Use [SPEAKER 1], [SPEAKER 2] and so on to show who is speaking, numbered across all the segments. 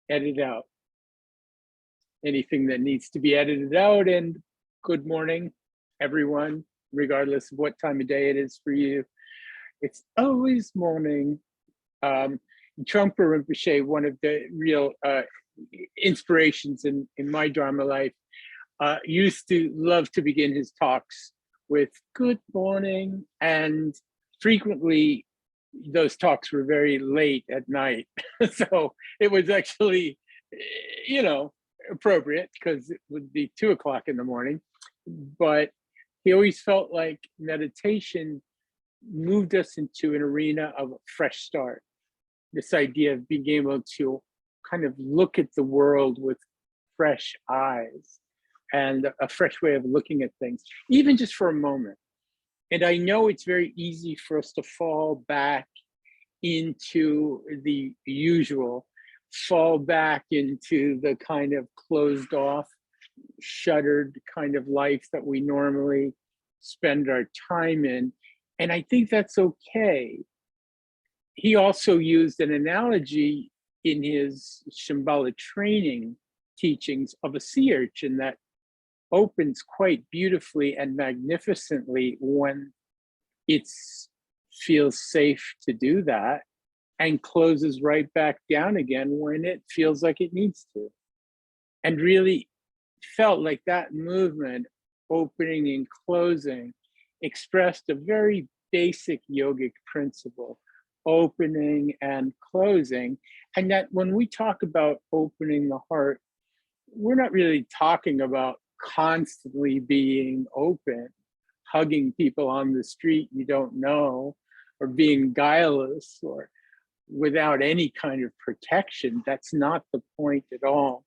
[SPEAKER 1] edit out anything that needs to be edited out. And good morning, everyone, regardless of what time of day it is for you. It's always morning. Trungpa Rinpoche, one of the real inspirations in my Dharma life, used to love to begin his talks with good morning, and frequently those talks were very late at night. So it was actually, appropriate because it would be 2 o'clock in the morning. But he always felt like meditation moved us into an arena of a fresh start. This idea of being able to kind of look at the world with fresh eyes and a fresh way of looking at things, even just for a moment. And I know it's very easy for us to fall back into the usual, fall back into the kind of closed off, shuttered kind of life that we normally spend our time in. And I think that's okay. He also used an analogy in his Shambhala training teachings of a sea urchin that opens quite beautifully and magnificently when it feels safe to do that, and closes right back down again when it feels like it needs to. And really felt like that movement, opening and closing, expressed a very basic yogic principle, opening and closing. And that when we talk about opening the heart, we're not really talking about constantly being open, hugging people on the street you don't know, or being guileless or without any kind of protection. That's not the point at all.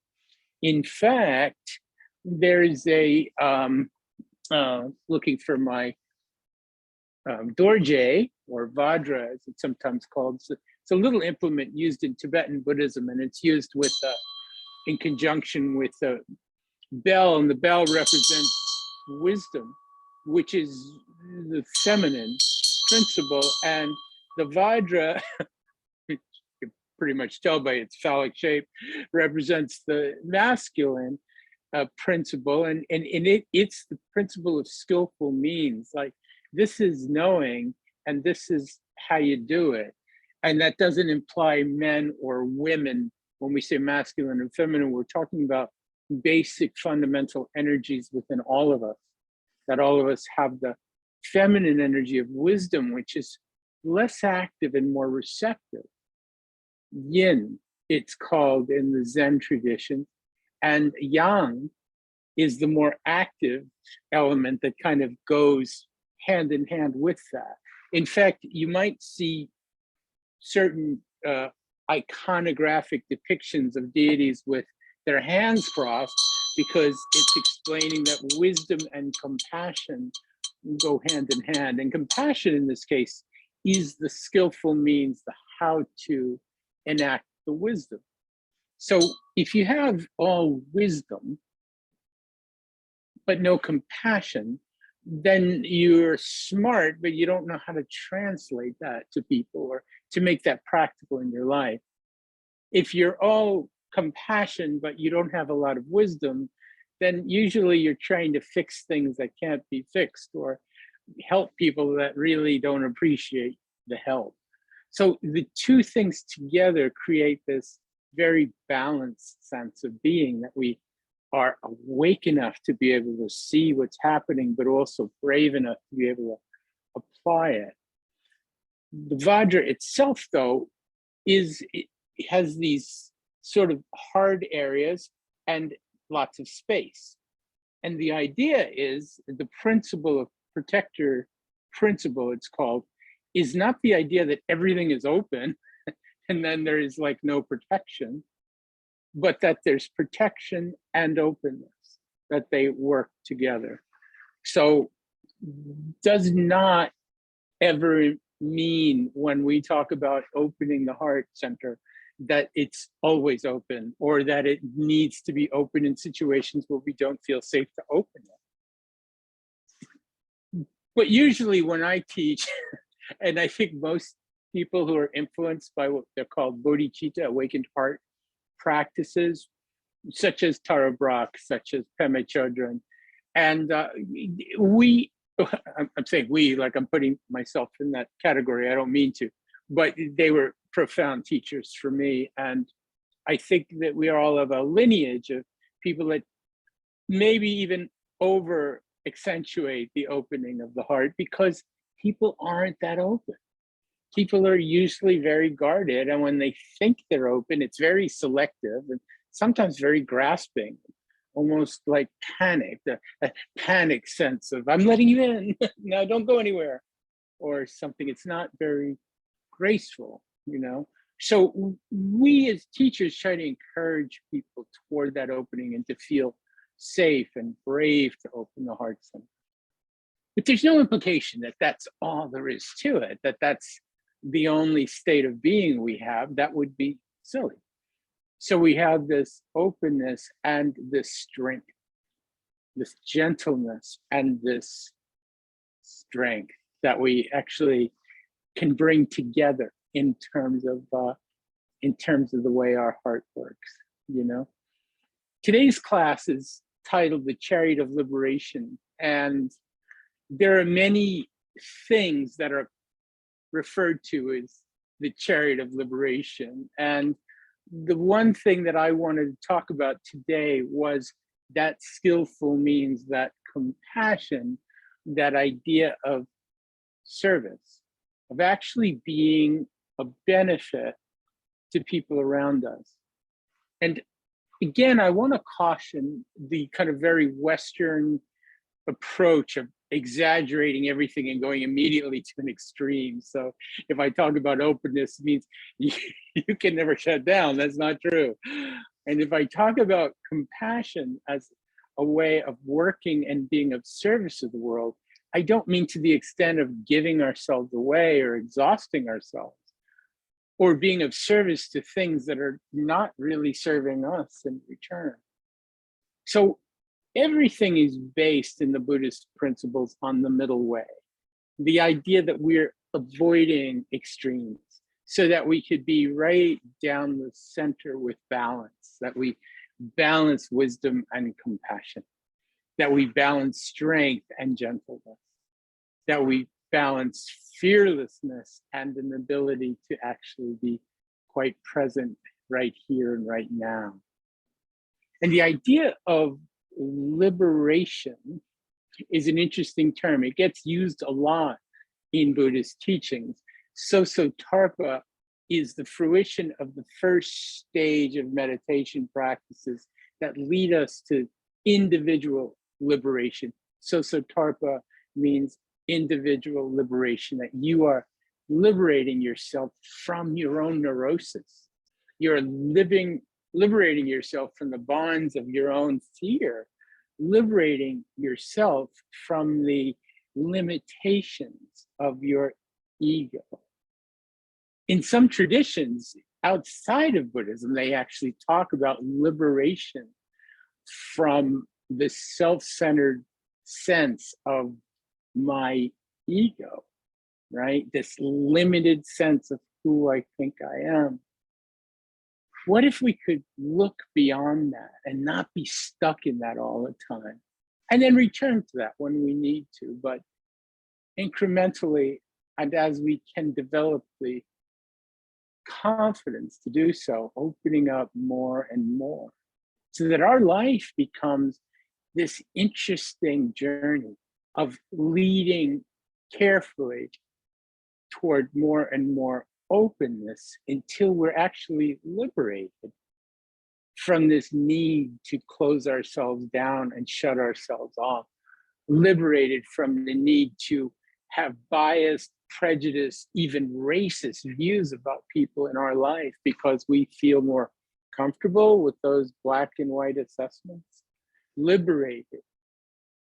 [SPEAKER 1] In fact, there's a, looking for my dorje, or vajra as it's sometimes called. It's a little implement used in Tibetan Buddhism, and it's used with in conjunction with the bell, and the bell represents wisdom, which is the feminine principle, and the vajra, you can pretty much tell by its phallic shape, represents the masculine principle, and it's the principle of skillful means. Like, this is knowing, and this is how you do it. And that doesn't imply men or women. When we say masculine and feminine, we're talking about basic fundamental energies within all of us, that all of us have the feminine energy of wisdom, which is less active and more receptive. Yin, it's called in the Zen tradition, and yang is the more active element that kind of goes hand in hand with that. In fact, you might see certain iconographic depictions of deities with their hands crossed, because it's explaining that wisdom and compassion go hand in hand. And compassion in this case is the skillful means, the how to enact the wisdom. So if you have all wisdom, but no compassion, then you're smart, but you don't know how to translate that to people or to make that practical in your life. If you're all compassion, but you don't have a lot of wisdom, then usually you're trying to fix things that can't be fixed, or help people that really don't appreciate the help. So the two things together create this very balanced sense of being, that we are awake enough to be able to see what's happening, but also brave enough to be able to apply it. The Vajra itself, though, it has these sort of hard areas and lots of space. And the idea is the principle of protector principle, it's called, is not the idea that everything is open and then there is like no protection, but that there's protection and openness, that they work together. So does not ever mean, when we talk about opening the heart center, that it's always open, or that it needs to be open in situations where we don't feel safe to open it. But usually when I teach, and I think most people who are influenced by what they're called bodhicitta, awakened heart practices, such as Tara Brach, such as Pema Chodron. And I'm saying we, like I'm putting myself in that category, I don't mean to, but they were profound teachers for me. And I think that we are all of a lineage of people that maybe even over accentuate the opening of the heart, because people aren't that open. People are usually very guarded, and when they think they're open, it's very selective and sometimes very grasping, almost like panic, a panic sense of, I'm letting you in, now don't go anywhere, or something. It's not very graceful, you know? So we as teachers try to encourage people toward that opening and to feel safe and brave to open the heart center. But there's no implication that that's all there is to it, that that's the only state of being we have. That would be silly. So we have this openness and this strength, this gentleness and this strength that we actually can bring together in terms of the way our heart works, you know? Today's class is titled The Chariot of Liberation, and there are many things that are referred to as the Chariot of Liberation. And the one thing that I wanted to talk about today was that skillful means, that compassion, that idea of service, of actually being a benefit to people around us. And again, I want to caution the kind of very Western approach of exaggerating everything and going immediately to an extreme. So if I talk about openness, it means you can never shut down. That's not true. And if I talk about compassion as a way of working and being of service to the world, I don't mean to the extent of giving ourselves away or exhausting ourselves, or being of service to things that are not really serving us in return. So everything is based in the Buddhist principles on the middle way. The idea that we're avoiding extremes so that we could be right down the center with balance, that we balance wisdom and compassion, that we balance strength and gentleness, that we balance fearlessness and an ability to actually be quite present right here and right now. And the idea of liberation is an interesting term. It gets used a lot in Buddhist teachings. Sosotarpa is the fruition of the first stage of meditation practices that lead us to individual liberation. Sosotarpa means individual liberation, that you are liberating yourself from your own neurosis. You're liberating yourself from the bonds of your own fear, liberating yourself from the limitations of your ego. In some traditions outside of Buddhism, they actually talk about liberation from the self-centered sense of my ego, right? This limited sense of who I think I am. What if we could look beyond that and not be stuck in that all the time, and then return to that when we need to, but incrementally, and as we can develop the confidence to do so, opening up more and more, so that our life becomes this interesting journey of leading carefully toward more and more openness until we're actually liberated from this need to close ourselves down and shut ourselves off, liberated from the need to have biased, prejudiced, even racist views about people in our life because we feel more comfortable with those black and white assessments, liberated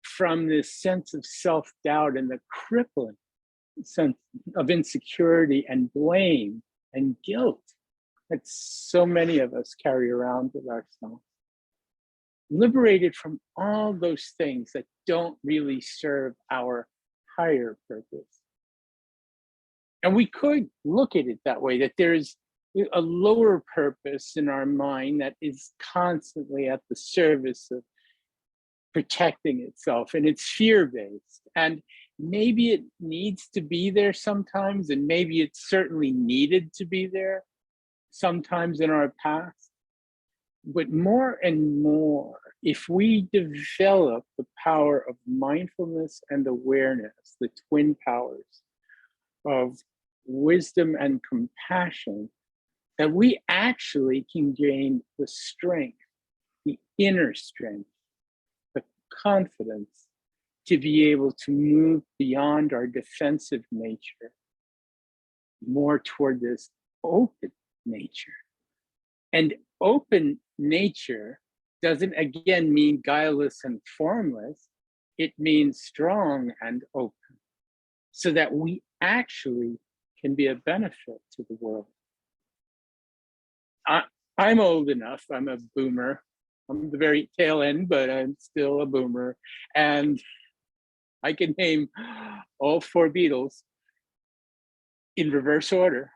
[SPEAKER 1] from this sense of self-doubt and the crippling sense of insecurity and blame and guilt that so many of us carry around with ourselves. Liberated from all those things that don't really serve our higher purpose. And we could look at it that way, that there's a lower purpose in our mind that is constantly at the service of protecting itself, and it's fear-based. And maybe it needs to be there sometimes, and maybe it certainly needed to be there sometimes in our past. But more and more, if we develop the power of mindfulness and awareness, the twin powers of wisdom and compassion, that we actually can gain the strength, the inner strength, the confidence to be able to move beyond our defensive nature, more toward this open nature. And open nature doesn't, again, mean guileless and formless. It means strong and open, so that we actually can be a benefit to the world. I'm old enough, I'm a boomer. I'm the very tail end, but I'm still a boomer. And I can name all 4 Beatles in reverse order.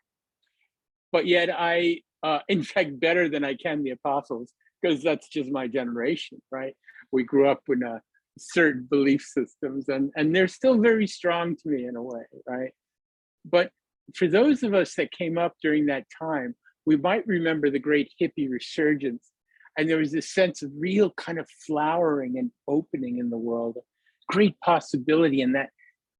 [SPEAKER 1] But yet I, in fact, better than I can the Apostles, because that's just my generation, right? We grew up in certain belief systems, and they're still very strong to me in a way, right? But for those of us that came up during that time, we might remember the great hippie resurgence. And there was this sense of real kind of flowering and opening in the world, great possibility, and that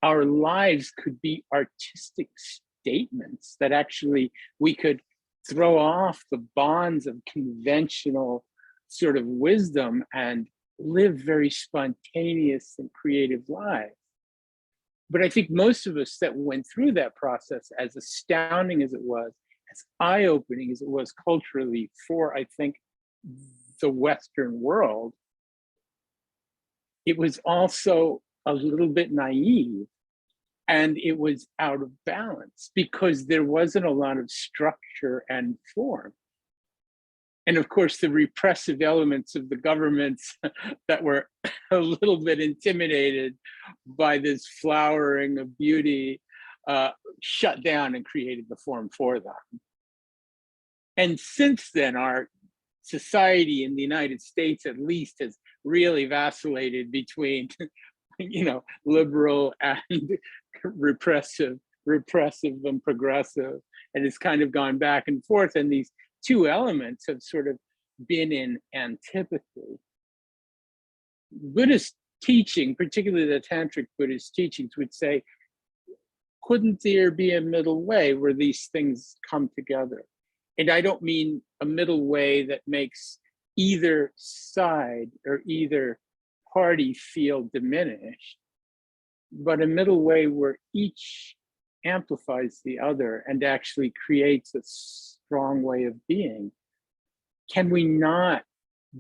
[SPEAKER 1] our lives could be artistic statements, that actually we could throw off the bonds of conventional sort of wisdom and live very spontaneous and creative lives. But I think most of us that went through that process, as astounding as it was, as eye-opening as it was culturally for, I think, the Western world, it was also a little bit naive, and it was out of balance because there wasn't a lot of structure and form. And of course, the repressive elements of the governments that were a little bit intimidated by this flowering of beauty shut down and created the form for them. And since then, our society in the United States, at least, has really vacillated between, liberal and repressive and progressive, and it's kind of gone back and forth. And these 2 elements have sort of been in antipathy. Buddhist teaching, particularly the Tantric Buddhist teachings, would say, couldn't there be a middle way where these things come together? And I don't mean a middle way that makes either side or either party feel diminished, but a middle way where each amplifies the other and actually creates a strong way of being. Can we not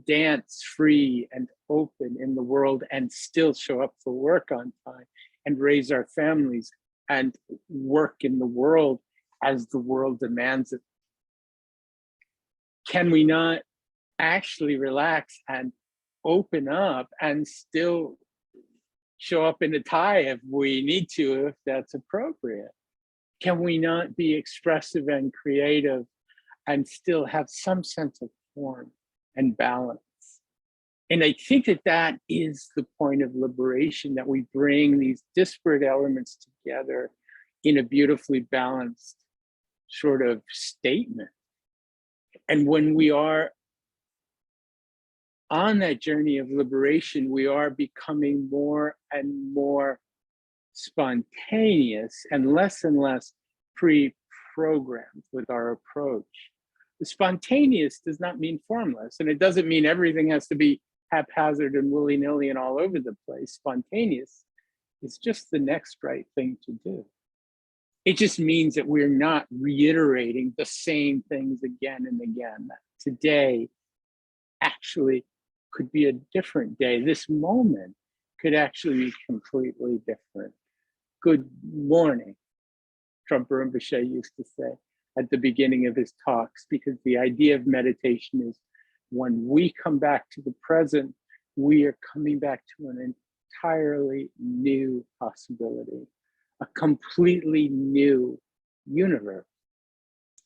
[SPEAKER 1] dance free and open in the world and still show up for work on time and raise our families and work in the world as the world demands it? Can we not actually relax and open up and still show up in a tie if we need to, if that's appropriate? Can we not be expressive and creative and still have some sense of form and balance? And I think that that is the point of liberation, that we bring these disparate elements together in a beautifully balanced sort of statement. And when we are on that journey of liberation, we are becoming more and more spontaneous and less pre-programmed with our approach. The spontaneous does not mean formless, and it doesn't mean everything has to be haphazard and willy-nilly and all over the place. Spontaneous is just the next right thing to do. It just means that we're not reiterating the same things again and again. That today actually could be a different day. This moment could actually be completely different. Good morning, Trungpa Rinpoche used to say at the beginning of his talks, because the idea of meditation is when we come back to the present, we are coming back to an entirely new possibility, a completely new universe.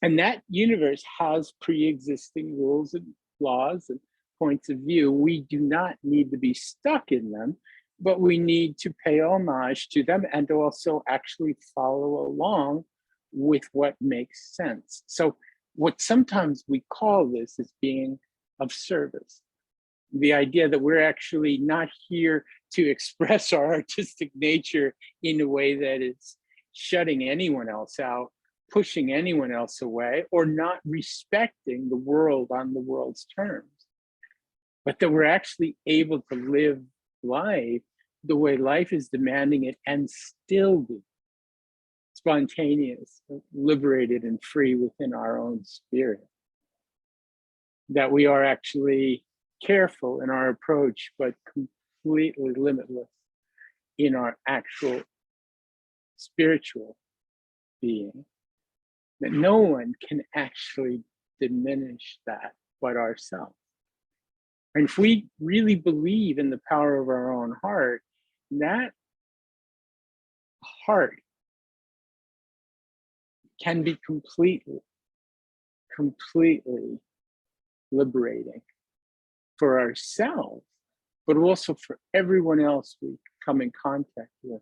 [SPEAKER 1] And that universe has pre-existing rules and laws and points of view. We do not need to be stuck in them, but we need to pay homage to them and to also actually follow along with what makes sense. So what sometimes we call this is being of service. The idea that we're actually not here to express our artistic nature in a way that is shutting anyone else out, pushing anyone else away, or not respecting the world on the world's terms, but that we're actually able to live life the way life is demanding it and still be spontaneous, liberated, and free within our own spirit. That we are actually careful in our approach, but completely limitless in our actual spiritual being. That no one can actually diminish that but ourselves. And if we really believe in the power of our own heart, that heart can be completely liberating for ourselves, but also for everyone else we come in contact with.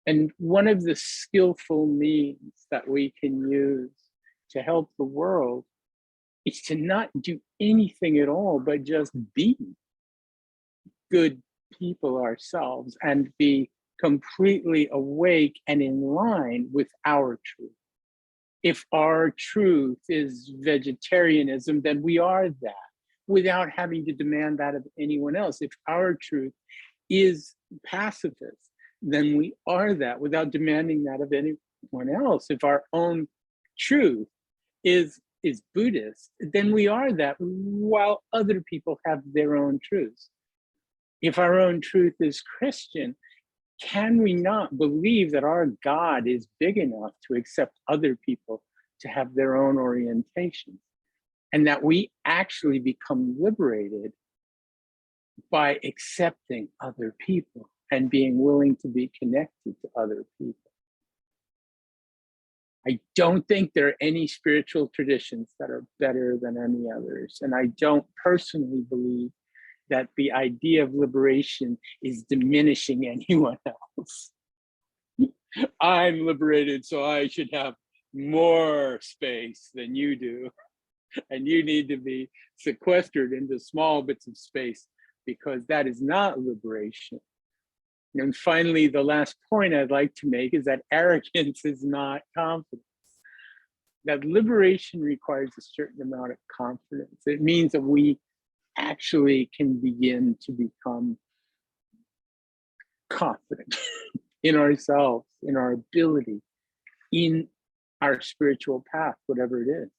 [SPEAKER 1] And one of the skillful means that we can use to help the world is to not do anything at all, but just be good people ourselves and be completely awake and in line with our truth. If our truth is vegetarianism, then we are that without having to demand that of anyone else. If our truth is pacifist, then we are that without demanding that of anyone else. If our own truth is Buddhist, then we are that while other people have their own truths. If our own truth is Christian, can we not believe that our God is big enough to accept other people to have their own orientation? And that we actually become liberated by accepting other people and being willing to be connected to other people. I don't think there are any spiritual traditions that are better than any others. And I don't personally believe that the idea of liberation is diminishing anyone else. I'm liberated, so I should have more space than you do. And you need to be sequestered into small bits of space because that is not liberation. And finally, the last point I'd like to make is that arrogance is not confidence. That liberation requires a certain amount of confidence. It means that we actually can begin to become confident in ourselves, in our ability, in our spiritual path, whatever it is.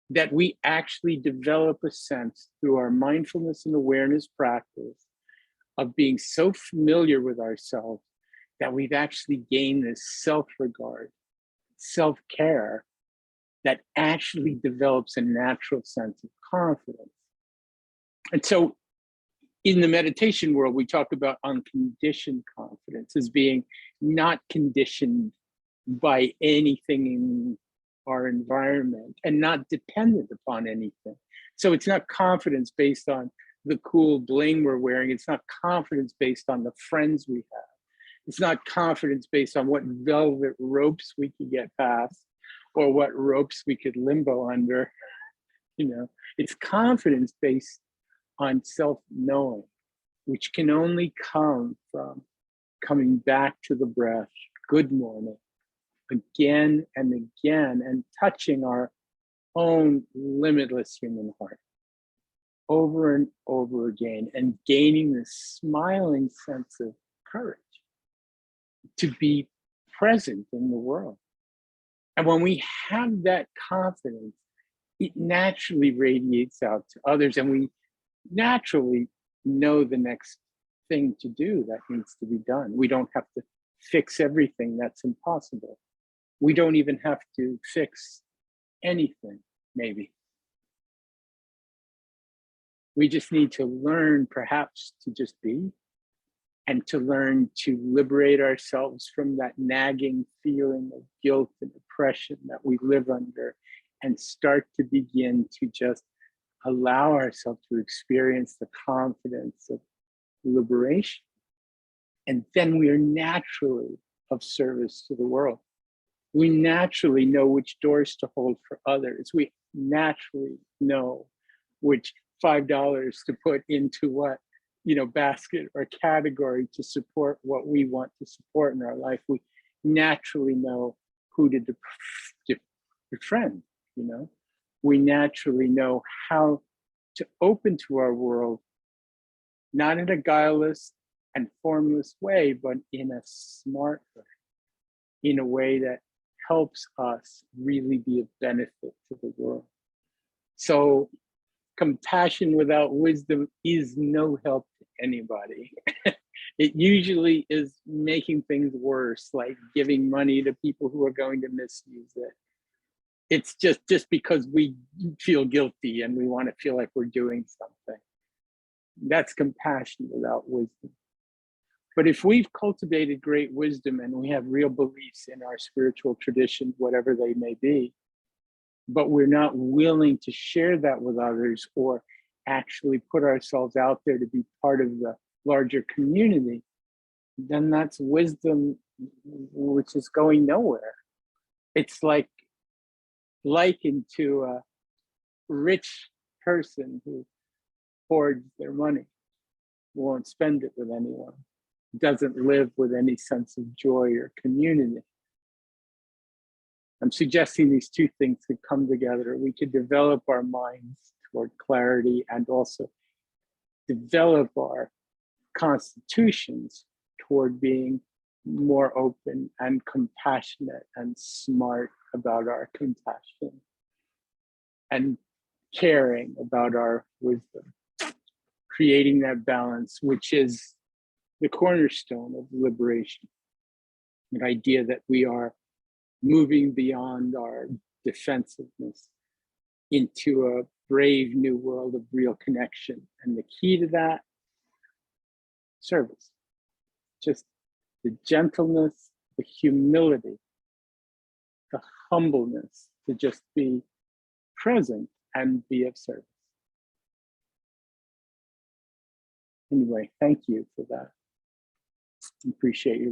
[SPEAKER 1] That we actually develop a sense through our mindfulness and awareness practice of being so familiar with ourselves that we've actually gained this self-regard, self-care that actually develops a natural sense of confidence. And so in the meditation world, we talk about unconditioned confidence as being not conditioned by anything in our environment and not dependent upon anything. So it's not confidence based on the cool bling we're wearing. It's not confidence based on the friends we have. It's not confidence based on what velvet ropes we could get past or what ropes we could limbo under. You know, it's confidence based on self-knowing, which can only come from coming back to the breath, good morning, again and again, and touching our own limitless human heart over and over again, and gaining this smiling sense of courage to be present in the world. And when we have that confidence, it naturally radiates out to others, and we naturally know the next thing to do that needs to be done. We don't have to fix everything. That's impossible. We don't even have to fix anything, maybe. We just need to learn, perhaps, to just be, and to learn to liberate ourselves from that nagging feeling of guilt and oppression that we live under and start to begin to just allow ourselves to experience the confidence of liberation. And then we are naturally of service to the world. We naturally know which doors to hold for others. We naturally know which $5 to put into what, basket or category to support what we want to support in our life. We naturally know who to befriend, We naturally know how to open to our world, not in a guileless and formless way, but in a smart way, in a way that helps us really be of benefit to the world. So compassion without wisdom is no help to anybody. It usually is making things worse, like giving money to people who are going to misuse it. It's just because we feel guilty and we want to feel like we're doing something. That's compassion without wisdom. But if we've cultivated great wisdom and we have real beliefs in our spiritual tradition, whatever they may be, but we're not willing to share that with others or actually put ourselves out there to be part of the larger community, then that's wisdom which is going nowhere. It's like likened to a rich person who hoards their money, won't spend it with anyone, doesn't live with any sense of joy or community. I'm suggesting these two things could come together. We could develop our minds toward clarity and also develop our constitutions toward being more open and compassionate and smart about our compassion and caring about our wisdom, creating that balance, which is the cornerstone of liberation. An idea that we are moving beyond our defensiveness into a brave new world of real connection. And the key to that, service. Just the gentleness, the humility, the humbleness to just be present and be of service. Anyway, thank you for that. Appreciate you.